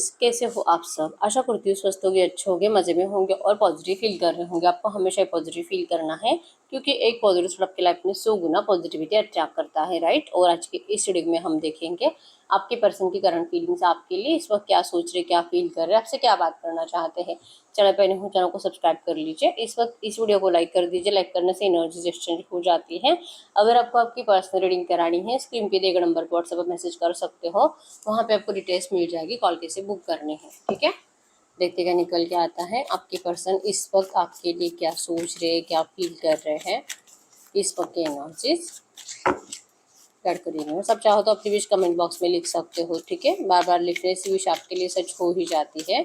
Friends, कैसे हो आप सब। आशा करती हूँ स्वस्थ होंगे, अच्छे होंगे, मज़े में होंगे और पॉजिटिव फील कर रहे होंगे। आपको हमेशा पॉजिटिव फील करना है क्योंकि एक पॉजिटिव थॉट आपकी लाइफ में 100 गुना पॉजिटिविटी अट्रैक्ट करता है, राइट। और आज के इस वीडियो में हम देखेंगे आपके पर्सन की करंट फीलिंग्स आपके लिए इस वक्त क्या सोच रहे, क्या फील कर रहे हैं, आपसे क्या बात करना चाहते हैं। चैनल पर नहीं हो, चैनल को सब्सक्राइब कर लीजिए। इस वक्त इस वीडियो को लाइक कर दीजिए। लाइक करने से एनर्जीज एक्सचेंज हो जाती है। अगर आपको आपकी पर्सनल रीडिंग करानी है, स्क्रीन पे दिए गए नंबर पर व्हाट्सएप पर मैसेज कर सकते हो, वहाँ पे आपको डिटेल्स मिल जाएगी, कॉल कैसे बुक करनी है, ठीक है। देखते क्या निकल के आता है। आपके पर्सन इस वक्त आपके लिए क्या सोच रहे हैं, क्या फील कर रहे हैं, इस वक्त की एनर्जीज ऐड करिए। सब चाहो तो अपनी विश कमेंट बॉक्स में लिख सकते हो, ठीक है। बार बार लिखने से विश आपके लिए सच हो ही जाती है।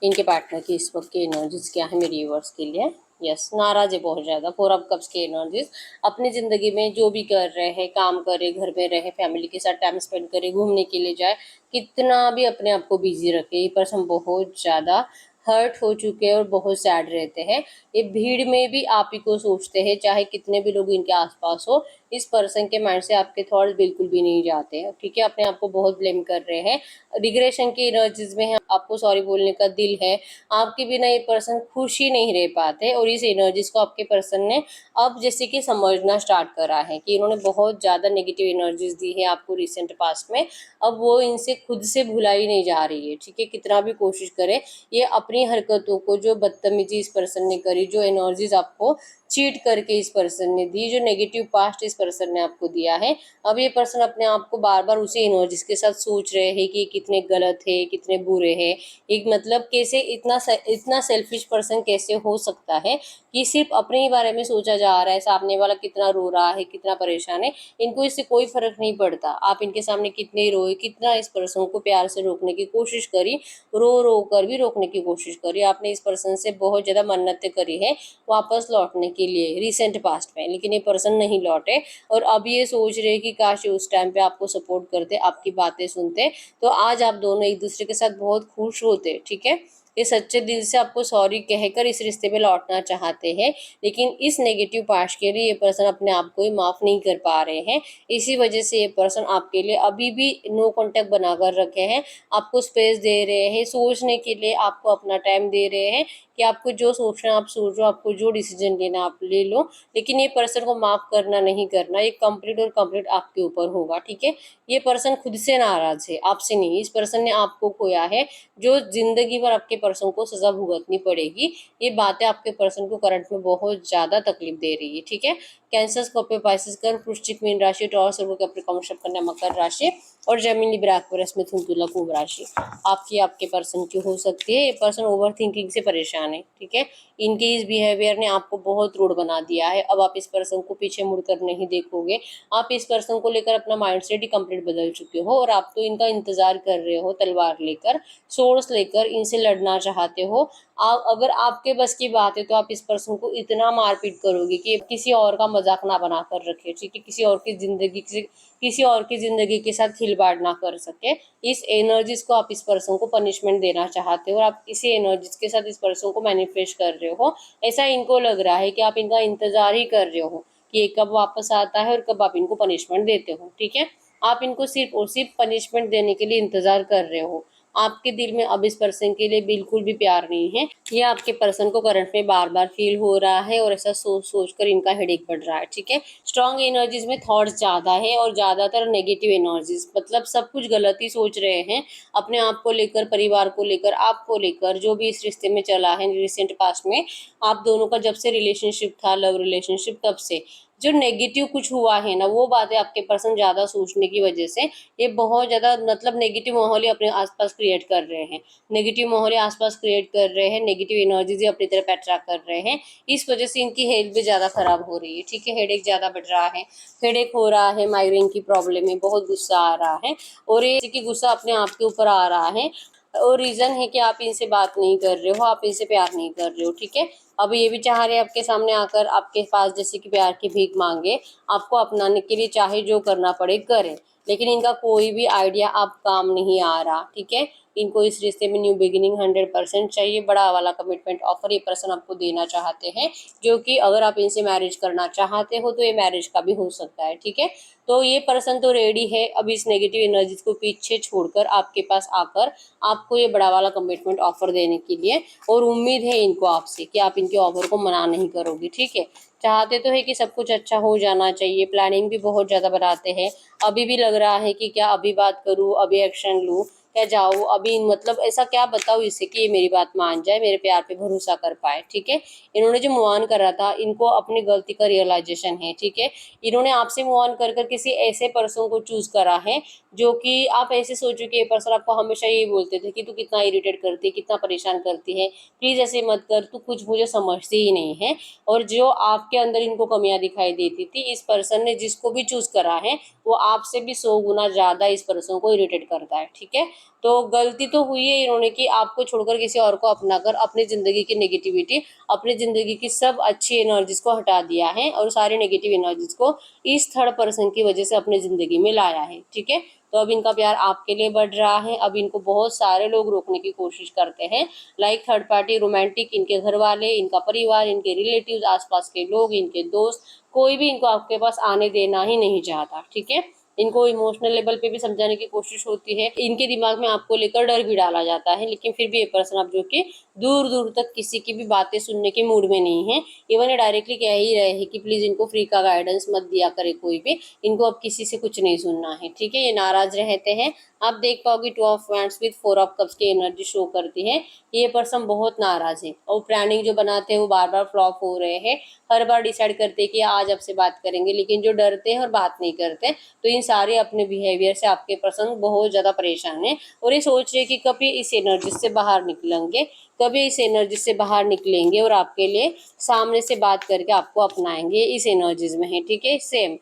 इनके पार्टनर की इस वक्त की एनर्जीज क्या है मेरी व्यूअर्स के लिए। यस, नाराज है बहुत ज़्यादा। 4 ऑफ कप्स की एनर्जीज। अपनी ज़िंदगी में जो भी कर रहे हैं, काम करे, घर में रहे, फैमिली के साथ टाइम स्पेंड करे, घूमने के लिए जाए, कितना भी अपने आप को बिजी रखे, ये पर्सन बहुत ज़्यादा हर्ट हो चुके हैं और बहुत सैड रहते हैं। ये भीड़ में भी आप ही को सोचते हैं, चाहे कितने भी लोग इनके आसपास हो। इस पर्सन के माइंड से आपके थॉट्स बिल्कुल भी नहीं जाते हैं, ठीक है। अपने आप को बहुत ब्लेम कर रहे हैं, रिग्रेशन की एनर्जीज में है, आपको सॉरी बोलने का दिल है। आपके बिना ये पर्सन खुश ही नहीं रह पाते और इस एनर्जीज को आपके पर्सन ने अब जैसे कि समझना स्टार्ट करा है कि इन्होंने बहुत ज़्यादा नेगेटिव एनर्जीज दी है आपको रिसेंट पास्ट में। अब वो इनसे खुद से भुलाई नहीं जा रही है, ठीक है। कितना भी कोशिश करे, ये अपनी हरकतों को, जो बदतमीजी इस पर्सन ने करी, जो एनर्जीज आपको चीट करके इस पर्सन ने दी, जो नेगेटिव पास्ट इस पर्सन ने आपको दिया है, अब ये पर्सन अपने आप को बार बार उसी एनर्जीज के साथ सोच रहे हैं कि कितने गलत है, कितने बुरे हैं। एक मतलब कैसे इतना सेल्फिश पर्सन कैसे हो सकता है कि सिर्फ अपने ही बारे में सोचा जा रहा है, सामने वाला कितना रो रहा है, कितना परेशान है, इनको इससे कोई फर्क नहीं पड़ता। आप इनके सामने कितने ही रोए, कितना इस पर्सन को प्यार से रोकने की कोशिश करी, रो रो कर भी रोकने की कोशिश करी। आपने इस पर्सन से बहुत ज़्यादा मन्नतें करी है वापस लौटने के लिए रिसेंट पास्ट में, लेकिन ये पर्सन नहीं लौटे। और अब ये सोच रहे कि काश उस टाइम पे आपको सपोर्ट करते, आपकी बातें सुनते, तो आज आप दोनों एक दूसरे के साथ बहुत खुश होते, ठीक है। ये सच्चे दिल से आपको सॉरी कहकर इस रिश्ते में लौटना चाहते हैं, लेकिन इस नेगेटिव पास्ट के लिए ये पर्सन अपने आप को ही माफ़ नहीं कर पा रहे हैं। इसी वजह से ये पर्सन आपके लिए अभी भी नो कॉन्टैक्ट बनाकर रखे हैं, आपको स्पेस दे रहे हैं, सोचने के लिए आपको अपना टाइम दे रहे हैं कि आपको जो सोचना आप सोचो, आपको जो डिसीजन लेना आप ले लो, लेकिन ये पर्सन को माफ़ करना नहीं करना, ये कंप्लीट और कंप्लीट आपके ऊपर होगा, ठीक है। ये पर्सन खुद से नाराज है, आपसे नहीं। इस पर्सन ने आपको खोया है, जो जिंदगी भर आपके पर्सन को सजा भुगतनी पड़ेगी। ये बातें आपके पर्सन को करंट में बहुत ज़्यादा तकलीफ दे रही है, ठीक है। कैंसर, स्कॉर्पियो, पाइसेस, कर्क, वृश्चिक, मीन राशि, टॉरस, कैप्रिकॉर्न, कन्या, मकर राशि और जेमिनी, लिब्रा, एक्वेरियस, मिथुन, तुला, कुंभ राशि आपके पर्सन की हो सकती है। ये पर्सन ओवर थिंकिंग से परेशान है, ठीक है। इनके इस बिहेवियर ने आपको बहुत रूड बना दिया है। अब आप इस पर्सन को पीछे मुड़कर नहीं देखोगे। आप इस पर्सन को लेकर अपना माइंडसेट ही कंप्लीट बदल चुके हो और आप तो इनका इंतजार कर रहे हो, तलवार लेकर, सोर्स लेकर इनसे लड़ना चाहते हो। आप, अगर आपके बस की बात है तो आप इस पर्सन को इतना मारपीट करोगे कि किसी और का मजाक ना बना कर रखे, ठीक है। किसी और की जिंदगी के साथ खिलवाड़ ना कर सके। इस एनर्जीज को आप इस पर्सन को पनिशमेंट देना चाहते हो और आप इसी एनर्जीज के साथ इस पर्सन को मैनिफेस्ट कर रहे हो। ऐसा इनको लग रहा है कि आप इनका इंतजार ही कर रहे हो कि ये कब वापस आता है और कब आप इनको पनिशमेंट देते हो, ठीक है। आप इनको सिर्फ और सिर्फ पनिशमेंट देने के लिए इंतजार कर रहे हो। आपके दिल में अब इस पर्सन के लिए बिल्कुल भी प्यार नहीं है। ये आपके पर्सन को करंट में बार बार फील हो रहा है और ऐसा सोच कर इनका हेडेक बढ़ रहा है, ठीक है। स्ट्रॉन्ग एनर्जीज में थॉट्स ज़्यादा है और ज़्यादातर नेगेटिव एनर्जीज, मतलब सब कुछ गलत ही सोच रहे हैं अपने आप को लेकर, परिवार को लेकर, आपको लेकर, जो भी इस रिश्ते में चला है रिसेंट पास्ट में। आप दोनों का जब से रिलेशनशिप था, लव रिलेशनशिप, तब से जो नेगेटिव कुछ हुआ है ना, वो बातें आपके पर्सन ज़्यादा सोचने की वजह से ये बहुत ज़्यादा मतलब नेगेटिव माहौल ही अपने आसपास क्रिएट कर रहे हैं। नेगेटिव माहौल ही आसपास क्रिएट कर रहे हैं, नेगेटिव एनर्जीज ही अपनी तरफ अट्रैक्ट कर रहे हैं। इस वजह से इनकी हेल्थ भी ज़्यादा खराब हो रही है, ठीक है। हेडेक ज़्यादा बढ़ रहा है, हेडेक हो रहा है, माइग्रेन की प्रॉब्लम है, बहुत गुस्सा आ रहा है और ये कि गुस्सा अपने आप के ऊपर आ रहा है। और रीज़न है कि आप इनसे बात नहीं कर रहे हो, आप इनसे प्यार नहीं कर रहे हो, ठीक है। अब ये भी चाह रहे हैं आपके सामने आकर आपके पास जैसे कि प्यार की भीख मांगे, आपको अपनाने के लिए चाहे जो करना पड़े करें, लेकिन इनका कोई भी आइडिया आप काम नहीं आ रहा, ठीक है। इनको इस रिश्ते में न्यू बिगिनिंग 100% चाहिए, बड़ा वाला कमिटमेंट ऑफर ये पर्सन आपको देना चाहते हैं, जो कि अगर आप इनसे मैरिज करना चाहते हो तो ये मैरिज का भी हो सकता है। ठीक है, तो ये पर्सन तो रेडी है अब इस नेगेटिव एनर्जीज को पीछे छोड़कर आपके पास आकर आपको ये बड़ा वाला कमिटमेंट ऑफर देने के लिए, और उम्मीद है इनको आपसे कि आप इनके ऑफर को मना नहीं करोगे। ठीक है, चाहते तो है कि सब कुछ अच्छा हो जाना चाहिए, प्लानिंग भी बहुत ज़्यादा बनाते हैं। अभी भी लग रहा है कि क्या अभी बात करूँ, अभी एक्शन लूँ, क्या जाऊँ अभी, मतलब ऐसा क्या बताऊँ इससे कि ये मेरी बात मान जाए, मेरे प्यार पे भरोसा कर पाए। ठीक है, इन्होंने जो मूव ऑन करा था, इनको अपनी गलती का रियलाइजेशन है। ठीक है, इन्होंने आपसे मूव ऑन कर किसी ऐसे पर्सन को चूज करा है जो कि आप ऐसे सोचो कि ये पर्सन आपको हमेशा यही बोलते थे कि तू कितना इरिटेट करती है, कितना परेशान करती है, प्लीज ऐसे मत कर, तू कुछ मुझे समझती ही नहीं है। और जो आपके अंदर इनको कमियां दिखाई देती थी, इस पर्सन ने जिसको भी चूज करा है वो आपसे भी 100 गुना ज्यादा इस पर्सन को इरिटेट करता है। ठीक है, तो गलती तो हुई है इन्होंने कि आपको छोड़कर किसी और को अपना कर अपनी जिंदगी की नेगेटिविटी, अपनी जिंदगी की सब अच्छी एनर्जीज को हटा दिया है और सारी नेगेटिव एनर्जीज को इस थर्ड पर्सन की वजह से अपनी जिंदगी में लाया है। ठीक है, तो अब इनका प्यार आपके लिए बढ़ रहा है। अब इनको बहुत सारे लोग रोकने की कोशिश करते हैं, लाइक थर्ड पार्टी, रोमांटिक, इनके घर वाले, इनका परिवार, इनके रिलेटिव्स, आसपास के लोग, इनके दोस्त, कोई भी इनको आपके पास आने देना ही नहीं चाहता। ठीक है, इनको इमोशनल लेवल पे भी समझाने की कोशिश होती है, इनके दिमाग में आपको लेकर डर भी डाला जाता है, लेकिन फिर भी ये पर्सन आप जो कि दूर दूर तक किसी की भी बातें सुनने के मूड में नहीं है। इवन ये डायरेक्टली कह ही रहे हैं कि प्लीज इनको फ्री का गाइडेंस मत दिया करे कोई भी, इनको अब किसी से कुछ नहीं सुनना है। ठीक है, ये नाराज रहते हैं। आप देख पाओगे 2 of wands with 4 of cups की एनर्जी शो करती है, ये पर्सन बहुत नाराज है और प्लानिंग जो बनाते हैं वो बार बार फ्लॉप हो रहे हैं। हर बार डिसाइड करते हैं कि आज आपसे बात करेंगे, लेकिन जो डरते हैं और बात नहीं करते, तो इन सारे अपने बिहेवियर से आपके पर्सन बहुत ज्यादा परेशान है और ये सोच रहे कि कभी इस एनर्जी से बाहर निकलेंगे, कभी इस एनर्जी से बाहर निकलेंगे और आपके लिए सामने से बात करके आपको अपनाएंगे, इस एनर्जीज में है। ठीक है, सेम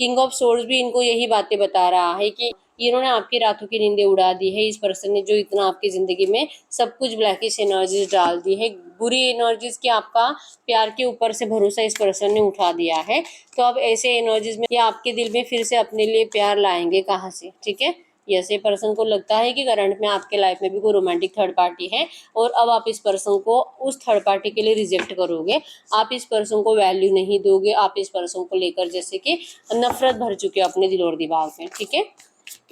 किंग ऑफ सोर्स भी इनको यही बातें बता रहा है कि इन्होंने आपकी रातों की नींदें उड़ा दी है। इस पर्सन ने जो इतना आपकी जिंदगी में सब कुछ ब्लैकिश एनर्जीज डाल दी है, बुरी एनर्जीज की, आपका प्यार के ऊपर से भरोसा इस पर्सन ने उठा दिया है। तो अब ऐसे एनर्जीज में ये आपके दिल में फिर से अपने लिए प्यार लाएंगे कहाँ से। ठीक है, ऐसे पर्सन को लगता है कि करंट में आपके लाइफ में भी कोई रोमांटिक थर्ड पार्टी है और अब आप इस पर्सन को उस थर्ड पार्टी के लिए रिजेक्ट करोगे, आप इस पर्सन को वैल्यू नहीं दोगे, आप इस पर्सन को लेकर जैसे कि नफरत भर चुके हो अपने दिल और दिमाग में। ठीक है,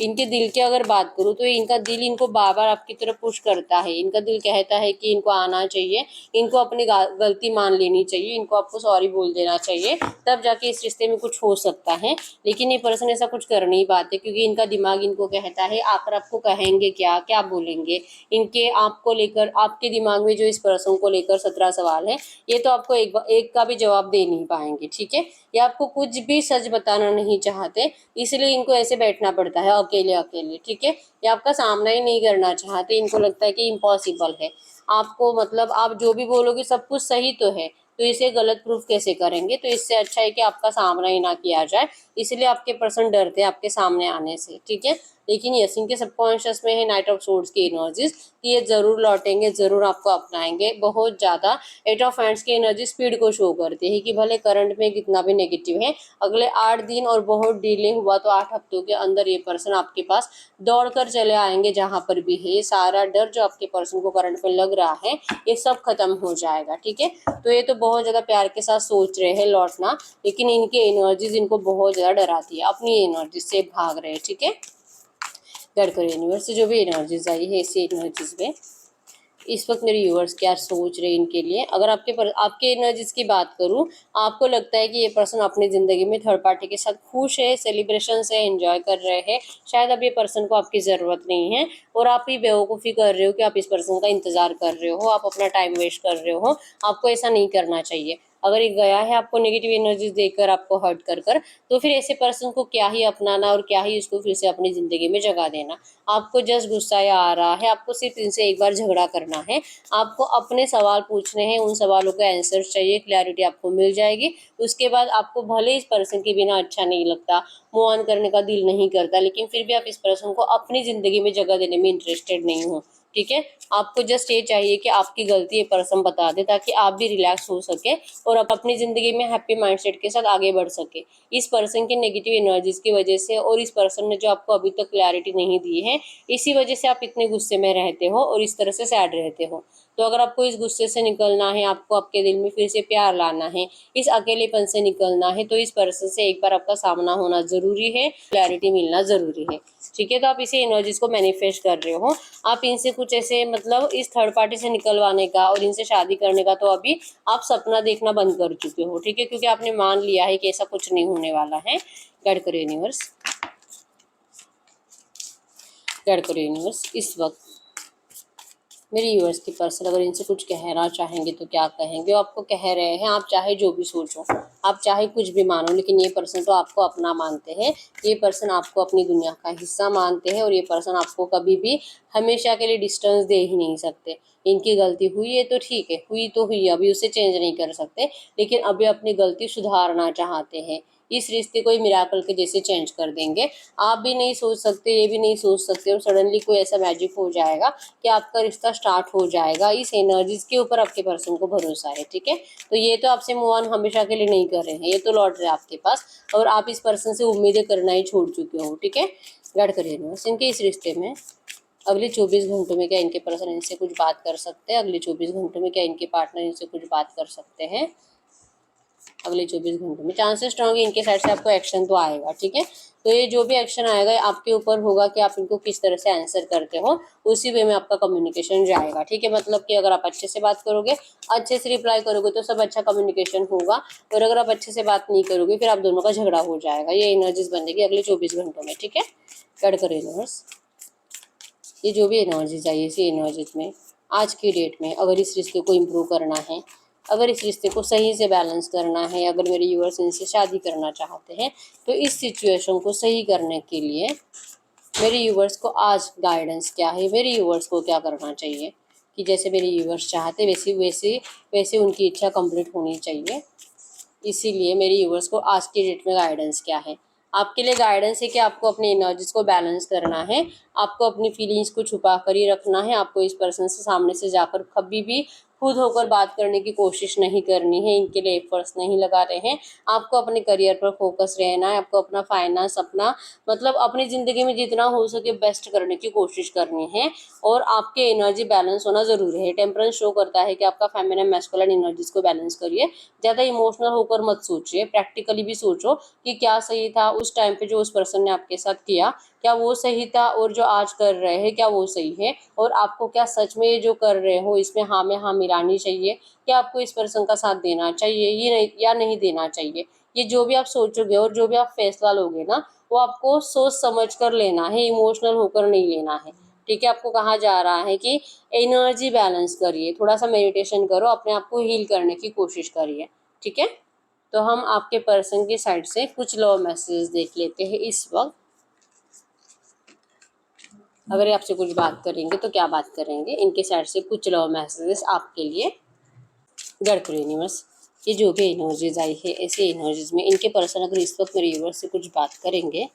इनके दिल की अगर बात करूँ तो इनका दिल इनको बार बार आपकी तरफ पुश करता है, इनका दिल कहता है कि इनको आना चाहिए, इनको अपनी गलती मान लेनी चाहिए, इनको आपको सॉरी बोल देना चाहिए, तब जाके इस रिश्ते में कुछ हो सकता है। लेकिन ये पर्सन ऐसा कुछ कर नहीं पाते क्योंकि इनका दिमाग इनको कहता है आखिर आपको कहेंगे क्या, क्या बोलेंगे। इनके आपको लेकर, आपके दिमाग में जो इस पर्सन को लेकर 17 सवाल है, ये तो आपको एक का भी जवाब दे नहीं पाएंगे। ठीक है, ये आपको कुछ भी सच बताना नहीं चाहते, इसलिए इनको ऐसे बैठना पड़ता है अकेले अकेले। ठीक है, ये आपका सामना ही नहीं करना चाहते, इनको लगता है कि इम्पॉसिबल है आपको, मतलब आप जो भी बोलोगे सब कुछ सही तो है, तो इसे गलत प्रूफ कैसे करेंगे, तो इससे अच्छा है कि आपका सामना ही ना किया जाए, इसलिए आपके पर्सन डरते हैं आपके सामने आने से। ठीक है, लेकिन यस इनके सबकॉन्शियस में है नाइट ऑफ सोर्ड्स की एनर्जीज कि ये जरूर लौटेंगे, जरूर आपको अपनाएंगे बहुत ज्यादा। 8 ऑफ हैंड्स की एनर्जी स्पीड को शो करती है कि भले करंट में कितना भी नेगेटिव है, अगले 8 दिन और बहुत डिले हुआ तो 8 हफ्तों के अंदर ये पर्सन आपके पास दौड़ कर चले आएंगे। जहां पर भी है, ये सारा डर जो आपके पर्सन को करंट में लग रहा है ये सब खत्म हो जाएगा। ठीक है, तो ये तो बहुत ज्यादा प्यार के साथ सोच रहे हैं लौटना, लेकिन इनकी एनर्जीज इनको बहुत ज्यादा डराती है, अपनी एनर्जी से भाग रहे हैं। ठीक है, गड़कर यूनिवर्स से जो भी एनर्जीज आई है इसी एनर्जीज में इस वक्त मेरे व्यूअर्स क्या सोच रहे हैं इनके लिए। अगर आपके एनर्जीज की बात करूं, आपको लगता है कि ये पर्सन अपनी ज़िंदगी में थर्ड पार्टी के साथ खुश है, सेलिब्रेशन से एंजॉय कर रहे हैं, शायद अब ये पर्सन को आपकी ज़रूरत नहीं है और आप ही बेवकूफ़ी कर रहे हो कि आप इस पर्सन का इंतज़ार कर रहे हो, आप अपना टाइम वेस्ट कर रहे हो, आपको ऐसा नहीं करना चाहिए। अगर ये गया है आपको नेगेटिव एनर्जीज देकर, आपको हर्ट कर कर, तो फिर ऐसे पर्सन को क्या ही अपनाना और क्या ही उसको फिर से अपनी ज़िंदगी में जगह देना। आपको जस्ट गुस्सा आ रहा है, आपको सिर्फ इनसे एक बार झगड़ा करना है, आपको अपने सवाल पूछने हैं, उन सवालों के आंसर चाहिए, क्लैरिटी आपको मिल जाएगी। उसके बाद आपको भले इस पर्सन के बिना अच्छा नहीं लगता, मूव ऑन करने का दिल नहीं करता, लेकिन फिर भी आप इस पर्सन को अपनी ज़िंदगी में जगह देने में इंटरेस्टेड नहीं हो, ठीक है। आपको जस्ट ये चाहिए कि आपकी गलती ये पर्सन बता दे ताकि आप भी रिलैक्स हो सके और आप अपनी ज़िंदगी में हैप्पी माइंडसेट के साथ आगे बढ़ सके। इस पर्सन की नेगेटिव एनर्जीज की वजह से और इस पर्सन ने जो आपको अभी तक क्लैरिटी नहीं दी है, इसी वजह से आप इतने गुस्से में रहते हो और इस तरह से सैड रहते हो। तो अगर आपको इस गुस्से से निकलना है, आपको आपके दिल में फिर से प्यार लाना है, इस अकेलेपन से निकलना है, तो इस पर्सन से एक बार आपका सामना होना ज़रूरी है, क्लैरिटी मिलना ज़रूरी है। ठीक है, तो आप इसे एनर्जीज को मैनिफेस्ट कर रहे हो। आप इनसे कुछ ऐसे मतलब इस थर्ड पार्टी से निकलवाने का और इनसे शादी करने का तो अभी आप सपना देखना बंद कर चुके हो। ठीक है, क्योंकि आपने मान लिया है कि ऐसा कुछ नहीं होने वाला है। गाइड करो यूनिवर्स, गाइड करो यूनिवर्स। इस वक्त मेरे व्यूअर्स की पर्सन अगर इनसे कुछ कहना चाहेंगे तो क्या कहेंगे? वो आपको कह रहे हैं, आप चाहे जो भी सोचो, आप चाहे कुछ भी मानो, लेकिन ये पर्सन तो आपको अपना मानते हैं। ये पर्सन आपको अपनी दुनिया का हिस्सा मानते हैं और ये पर्सन आपको कभी भी हमेशा के लिए डिस्टेंस दे ही नहीं सकते। इनकी गलती हुई है तो ठीक है, हुई तो हुई, अभी उसे चेंज नहीं कर सकते, लेकिन अभी अपनी गलती सुधारना चाहते हैं। इस रिश्ते को ही मिराकल के जैसे चेंज कर देंगे। आप भी नहीं सोच सकते, ये भी नहीं सोच सकते, और सडनली कोई ऐसा मैजिक हो जाएगा कि आपका रिश्ता स्टार्ट हो जाएगा। इस एनर्जीज के ऊपर आपके पर्सन को भरोसा है। ठीक है, तो ये तो आपसे मूव ऑन हमेशा के लिए नहीं कर रहे हैं, ये तो लौट रहे हैं आपके पास और आप इस पर्सन से उम्मीदें करना ही छोड़ चुके हो। ठीक है, गाइड करिए यूनिवर्स। इनके इस रिश्ते में अगले 24 घंटों में क्या इनके पर्सन इनसे कुछ बात कर सकते हैं? अगले 24 घंटों में क्या इनके पार्टनर इनसे कुछ बात कर सकते हैं? अगले 24 घंटों में चांसेस स्ट्रॉन्ग है इनके साइड से आपको एक्शन तो आएगा। ठीक है, तो ये जो भी एक्शन आएगा आपके ऊपर होगा कि आप इनको किस तरह से आंसर करते हो, उसी वे में आपका कम्युनिकेशन जाएगा। ठीक है, मतलब कि अगर आप अच्छे से बात करोगे, अच्छे से रिप्लाई करोगे तो सब अच्छा कम्युनिकेशन होगा, और अगर आप अच्छे से बात नहीं करोगे फिर आप दोनों का झगड़ा हो जाएगा। ये एनर्जीज बनेगी अगले 24 घंटों में। ठीक है, गाइड करो यूनिवर्स। ये जो भी एनर्जीज आई इसी एनर्जीज में आज की डेट में अगर इस रिश्ते को इम्प्रूव करना है, अगर इस रिश्ते को सही से बैलेंस करना है, अगर मेरे व्यूअर्स इनसे शादी करना चाहते हैं, तो इस सिचुएशन को सही करने के लिए मेरे व्यूअर्स को आज गाइडेंस क्या है, मेरे व्यूअर्स को क्या करना चाहिए कि जैसे मेरे व्यूअर्स चाहते वैसे वैसे वैसे उनकी इच्छा कंप्लीट होनी चाहिए। इसीलिए मेरे व्यूअर्स को आज की डेट में गाइडेंस क्या है? आपके लिए गाइडेंस है कि आपको अपनी एनर्जीज को बैलेंस करना है, आपको अपनी फीलिंग्स को छुपा कर ही रखना है, आपको इस पर्सन से सामने से जाकर कभी भी खुद होकर बात करने की कोशिश नहीं करनी है, इनके लिए एफर्ट्स नहीं लगा रहे हैं। आपको अपने करियर पर फोकस रहना है, आपको अपना फाइनेंस, अपना मतलब अपनी ज़िंदगी में जितना हो सके बेस्ट करने की कोशिश करनी है, और आपके एनर्जी बैलेंस होना ज़रूरी है। टेम्परेंस शो करता है कि आपका फेमिनिन मैस्कुलिन एनर्जीज को बैलेंस करिए। ज़्यादा इमोशनल होकर मत सोचिए, प्रैक्टिकली भी सोचो कि क्या सही था उस टाइम पे जो उस पर्सन ने आपके साथ किया, क्या वो सही था, और जो आज कर रहे हैं क्या वो सही है, और आपको क्या सच में ये जो कर रहे हो इसमें हाँ में हाँ मिलानी चाहिए, क्या आपको इस पर्सन का साथ देना चाहिए ये नहीं या नहीं देना चाहिए। ये जो भी आप सोचोगे और जो भी आप फैसला लोगे ना, वो आपको सोच समझ कर लेना है, इमोशनल होकर नहीं लेना है। ठीक है, आपको कहा जा रहा है कि एनर्जी बैलेंस करिए, थोड़ा सा मेडिटेशन करो, अपने आप को हील करने की कोशिश करिए। ठीक है, तो हम आपके पर्सन की साइड से कुछ लव मैसेज देख लेते हैं इस वक्त। अगर ये आपसे कुछ बात करेंगे तो क्या बात करेंगे? इनके साइड से कुछ लव मैसेजेस आपके लिए। गढ़ यूनिवर्स, ये जो भी एनर्जीज आई है ऐसे एनर्जीज में इनके पर्सन अगर इस वक्त मेरे यूनिवर्स से कुछ बात करेंगे,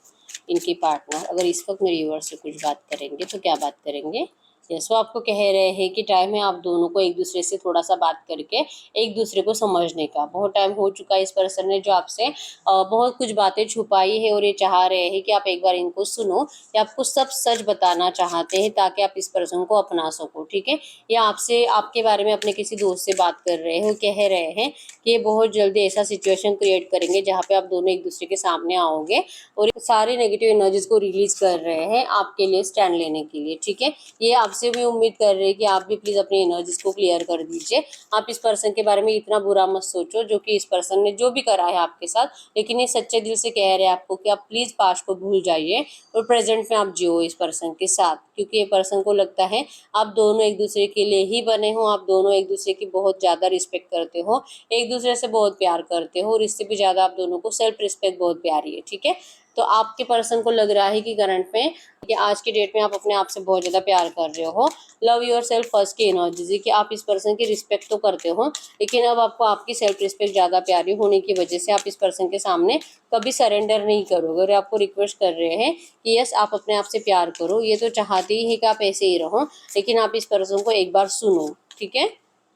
इनके पार्टनर अगर इस वक्त मेरे यूनिवर्स से कुछ बात करेंगे तो क्या बात करेंगे? यस, वो आपको कह रहे हैं कि टाइम है आप दोनों को एक दूसरे से थोड़ा सा बात करके एक दूसरे को समझने का। बहुत टाइम हो चुका है इस पर्सन ने जो आपसे बहुत कुछ बातें छुपाई है, और ये चाह रहे हैं कि आप एक बार इनको सुनो, या आपको सब सच बताना चाहते हैं ताकि आप इस पर्सन को अपना सको। ठीक है, या आपसे आपके बारे में अपने किसी दोस्त से बात कर रहे हो, कह रहे हैं कि ये बहुत जल्दी ऐसा सिचुएशन क्रिएट करेंगे जहाँ पे आप दोनों एक दूसरे के सामने आओगे, और सारे नेगेटिव एनर्जीज को रिलीज कर रहे हैं आपके लिए स्टैंड लेने के लिए। ठीक है, ये आपसे भी उम्मीद कर रहे हैं कि आप भी प्लीज अपनी एनर्जीज को क्लियर कर दीजिए। आप इस पर्सन के बारे में इतना बुरा मत सोचो, जो कि इस पर्सन ने जो भी करा है आपके साथ, लेकिन ये सच्चे दिल से कह रहे हैं आपको कि आप प्लीज पास्ट को भूल जाइए और प्रेजेंट में आप जियो इस पर्सन के साथ, क्योंकि ये पर्सन को लगता है आप दोनों एक दूसरे के लिए ही बने हो, आप दोनों एक दूसरे की बहुत ज़्यादा रिस्पेक्ट करते हो, एक दूसरे से बहुत प्यार करते हो, और इससे भी ज़्यादा आप दोनों को सेल्फ रिस्पेक्ट बहुत प्यारी है। ठीक है, तो आपके पर्सन को लग रहा है कि करंट में कि आज की डेट में आप अपने आप से बहुत ज़्यादा प्यार कर रहे हो। लव योर सेल्फ फर्स्ट की एनर्जी है कि आप इस पर्सन की रिस्पेक्ट तो करते हो, लेकिन अब आपको आपकी सेल्फ रिस्पेक्ट ज़्यादा प्यारी होने की वजह से आप इस पर्सन के सामने कभी सरेंडर नहीं करोगे। और आपको रिक्वेस्ट कर रहे हैं कि यस, आप अपने आप से प्यार करो। ये तो चाहते ही है कि आप ऐसे ही रहो, लेकिन आप इस पर्सन को एक बार सुनो, ठीक है।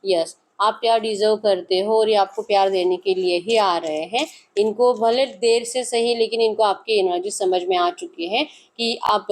यस, आप प्यार डिजर्व करते हो और ये आपको प्यार देने के लिए ही आ रहे हैं। इनको भले देर से सही, लेकिन इनको आपकी एनर्जी समझ में आ चुकी है कि आप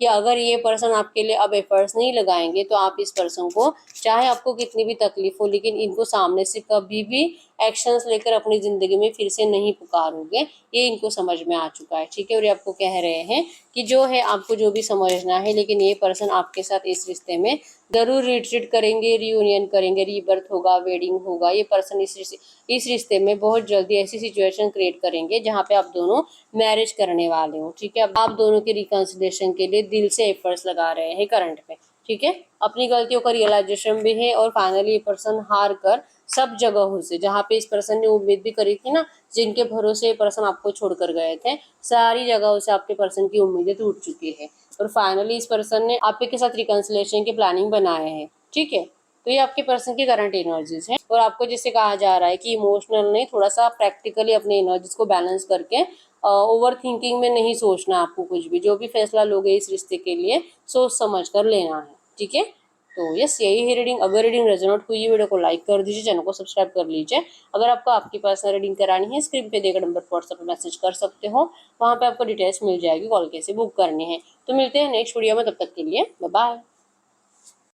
कि अगर ये पर्सन आपके लिए अब एफर्ट्स नहीं लगाएंगे तो आप इस पर्सन को, चाहे आपको कितनी भी तकलीफ हो, लेकिन इनको सामने से कभी भी एक्शंस लेकर अपनी ज़िंदगी में फिर से नहीं पुकारोगे। ये इनको समझ में आ चुका है, ठीक है। और ये आपको कह रहे हैं कि जो है आपको जो भी समझना है, लेकिन ये पर्सन आपके साथ इस रिश्ते में ज़रूर रिट्रीट करेंगे, रियूनियन करेंगे, रीबर्थ होगा, वेडिंग होगा। ये पर्सन इस रिश्ते में बहुत जल्दी ऐसी सिचुएशन क्रिएट करेंगे जहाँ पे आप दोनों मैरिज करने वाले हो, ठीक है। अब आप दोनों के रिकंसिलिएशन के लिए दिल से एफर्ट्स लगा रहे हैं करंट में, ठीक है। अपनी गलतियों का रियलाइजेशन भी है और फाइनली ये पर्सन हार कर सब जगहों से, जहाँ पे इस पर्सन ने उम्मीद भी करी थी ना, जिनके भरोसे ये पर्सन आपको छोड़कर गए थे, सारी जगहों से आपके पर्सन की उम्मीदें टूट चुकी है। और फाइनली इस पर्सन ने आपके साथ रिकंसिलिएशन की प्लानिंग बनाए हैं, ठीक है। तो ये आपके पर्सन की करंट एनर्जीज है। और आपको जिससे कहा जा रहा है कि इमोशनल नहीं, थोड़ा सा प्रैक्टिकली अपनी एनर्जीज को बैलेंस करके ओवर थिंकिंग में नहीं सोचना। आपको कुछ भी, जो भी फैसला लोगे इस रिश्ते के लिए, सोच समझ कर लेना है, ठीक है। तो यस, यही है रीडिंग। अगर रीडिंग रेजोनेट हुई है, वीडियो को लाइक कर दीजिए, चैनल को सब्सक्राइब कर लीजिए। अगर आपको आपकी पर्सनल रीडिंग करानी है, स्क्रीन पे दिए गए नंबर पर व्हाट्सएप पर मैसेज कर सकते हो, वहाँ पे आपको डिटेल्स मिल जाएगी, कॉल कैसे बुक करनी है। तो मिलते हैं नेक्स्ट वीडियो में, तब तक के लिए बाय बाय।